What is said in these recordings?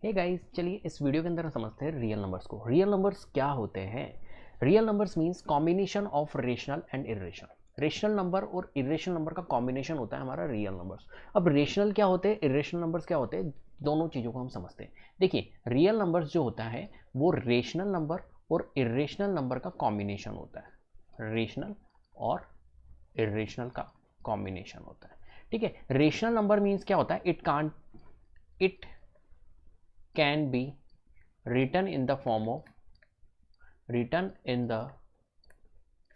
Hey guys, चलिए इस video के अंदर हम समझते हैं रियल नंबर्स को। रियल नंबर्स क्या होते हैं? Real numbers means combination of rational and irrational. Rational number और इरेशनल नंबर का कॉम्बिनेशन होता है हमारा रियल नंबर्स। अब रेशनल क्या होते हैं, इरेशनल नंबर्स क्या होते हैं, दोनों चीज़ों को हम समझते हैं। देखिए, रियल नंबर्स जो होता है वो रेशनल नंबर और इरेशनल नंबर का कॉम्बिनेशन होता है। रेशनल और इरेशनल का कॉम्बिनेशन होता है। ठीक है, रेशनल नंबर मीन्स क्या होता है, it can be written in the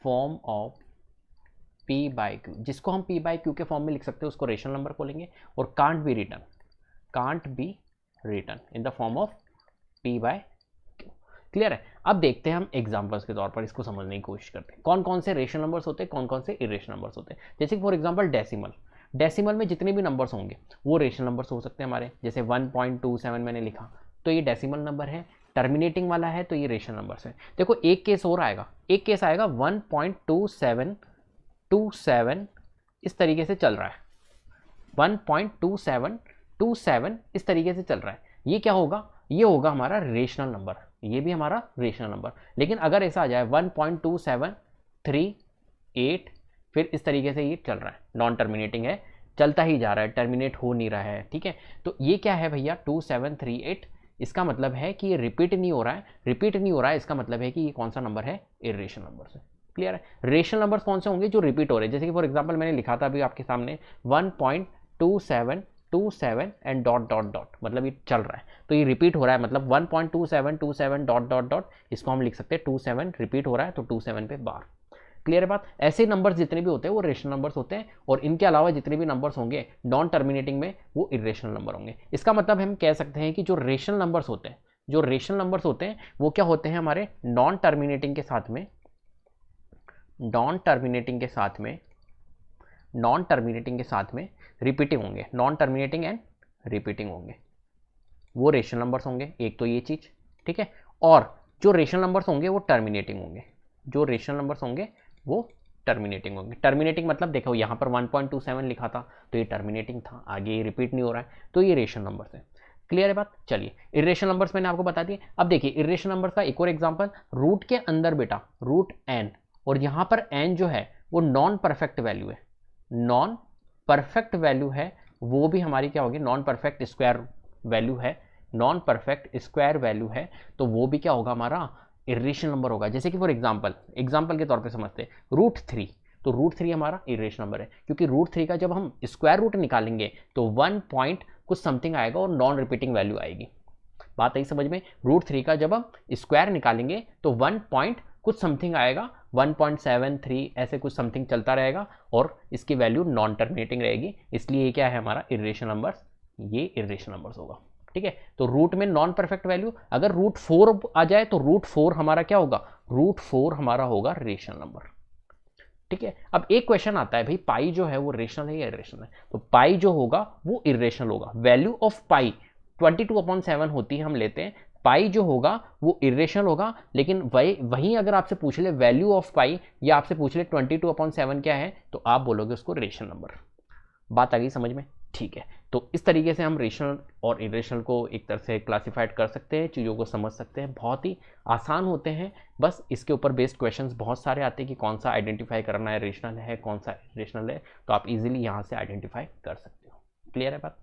form of p by q, जिसको हम p by q के फॉर्म में लिख सकते हैं उसको रेशनल नंबर बोलेंगे। और can't be written in the form of p by q। Clear है? अब देखते हैं हम एग्जांपल्स के तौर पर इसको समझने की कोशिश करते हैं। कौन कौन से रेशनल नंबर्स होते हैं, कौन कौन से इरेशनल नंबर्स होते हैं। जैसे फॉर एग्जांपल डेसिमल में जितने भी नंबर्स होंगे वो रेशनल नंबर्स हो सकते हैं हमारे। जैसे 1.27 मैंने लिखा तो ये डेसिमल नंबर है, टर्मिनेटिंग वाला है तो ये रेशनल नंबर्स है। देखो एक केस और आएगा, एक केस आएगा 1.2727 इस तरीके से चल रहा है, 1.2727 इस तरीके से चल रहा है। ये क्या होगा, ये होगा हमारा रेशनल नंबर, ये भी हमारा रेशनल नंबर। लेकिन अगर ऐसा आ जाए 1.2738 फिर इस तरीके से ये चल रहा है, नॉन टर्मिनेटिंग है, चलता ही जा रहा है, टर्मिनेट हो नहीं रहा है। ठीक है, तो ये क्या है भैया 2738, इसका मतलब है कि ये रिपीट नहीं हो रहा है। रिपीट नहीं हो रहा है इसका मतलब है कि ये कौन सा नंबर है, इरेशनल नंबर है। क्लियर है? रेशनल नंबर्स कौन से होंगे, जो रिपीट हो रहे हैं। जैसे कि फॉर एग्जांपल मैंने लिखा था अभी आपके सामने 1.2727 एंड डॉट डॉट डॉट, मतलब ये चल रहा है तो ये रिपीट हो रहा है, मतलब 1.2727 डॉट डॉट डॉट, इसको हम लिख सकते हैं 27 रिपीट हो रहा है तो 27 पे बार। क्लियर है बात? ऐसे नंबर्स जितने भी होते हैं वो रेशनल नंबर्स होते हैं, और इनके अलावा जितने भी नंबर्स होंगे नॉन टर्मिनेटिंग में वो इरेशनल नंबर होंगे। इसका मतलब हम कह सकते हैं कि जो रेशनल नंबर्स होते हैं, जो रेशनल नंबर्स होते हैं वो क्या होते हैं हमारे नॉन टर्मिनेटिंग के साथ में, नॉन टर्मिनेटिंग के साथ में, नॉन टर्मिनेटिंग के साथ में रिपीटिंग होंगे। नॉन टर्मिनेटिंग एंड रिपीटिंग होंगे, वो रेशनल नंबर्स होंगे। एक तो ये चीज, ठीक है। और जो रेशनल नंबर्स होंगे वो टर्मिनेटिंग होंगे, जो रेशनल नंबर्स होंगे वो टर्मिनेटिंग होंगे। टर्मिनेटिंग मतलब देखो यहाँ पर 1.27 लिखा था तो ये टर्मिनेटिंग था, आगे ये रिपीट नहीं हो रहा है तो ये रेशनल नंबर्स है। क्लियर है बात? चलिए, इरेशनल नंबर्स मैंने आपको बता दिए। अब देखिए इरेशनल नंबर्स का एक और एग्जांपल, रूट के अंदर बेटा रूट एन, और यहाँ पर एन जो है वो नॉन परफेक्ट वैल्यू है, नॉन परफेक्ट वैल्यू है, वो भी हमारी क्या होगी, नॉन परफेक्ट स्क्वायर वैल्यू है, नॉन परफेक्ट स्क्वायर वैल्यू है, तो वो भी क्या होगा हमारा इरेशनल नंबर होगा। जैसे कि फॉर एग्जांपल के तौर पे समझते हैं रूट 3, तो रूट 3 हमारा इरेशनल नंबर है, क्योंकि रूट 3 का जब हम स्क्वायर रूट निकालेंगे तो 1 पॉइंट कुछ समथिंग आएगा और नॉन रिपीटिंग वैल्यू आएगी। बात आई समझ में? रूट 3 का जब हम स्क्वायर निकालेंगे तो 1 पॉइंट कुछ समथिंग आएगा, 1.73 ऐसे कुछ समथिंग चलता रहेगा, और इसकी वैल्यू नॉन टर्मिनेटिंग रहेगी, इसलिए ये क्या है हमारा इरेशनल नंबर्स, ये इरेशनल नंबर्स होगा। ठीक है, तो रूट में नॉन परफेक्ट वैल्यू, अगर रूट 4 आ जाए तो रूट 4 हमारा क्या होगा, रूट 4 हमारा होगा रेशनल नंबर। ठीक है, अब एक क्वेश्चन आता है भाई पाई जो है वो रेशनल है या इरेशनल है, तो पाई जो होगा वो इरेशनल होगा। वैल्यू ऑफ पाई 22/7 होती है, हम लेते हैं, पाई जो होगा वो इरेशनल होगा। लेकिन वहीं अगर आपसे पूछ ले वैल्यू ऑफ पाई या आपसे पूछ ले 22/7 क्या है, तो आप बोलोगे उसको रेशनल नंबर। बात आ गई समझ में? ठीक है, तो इस तरीके से हम रेशनल और इरेशनल को एक तरह से क्लासिफाइड कर सकते हैं, चीज़ों को समझ सकते हैं, बहुत ही आसान होते हैं। बस इसके ऊपर बेस्ड क्वेश्चंस बहुत सारे आते हैं कि कौन सा आइडेंटिफाई करना है, रेशनल है कौन सा इरेशनल है, तो आप इजीली यहाँ से आइडेंटिफाई कर सकते हो। क्लियर है बात?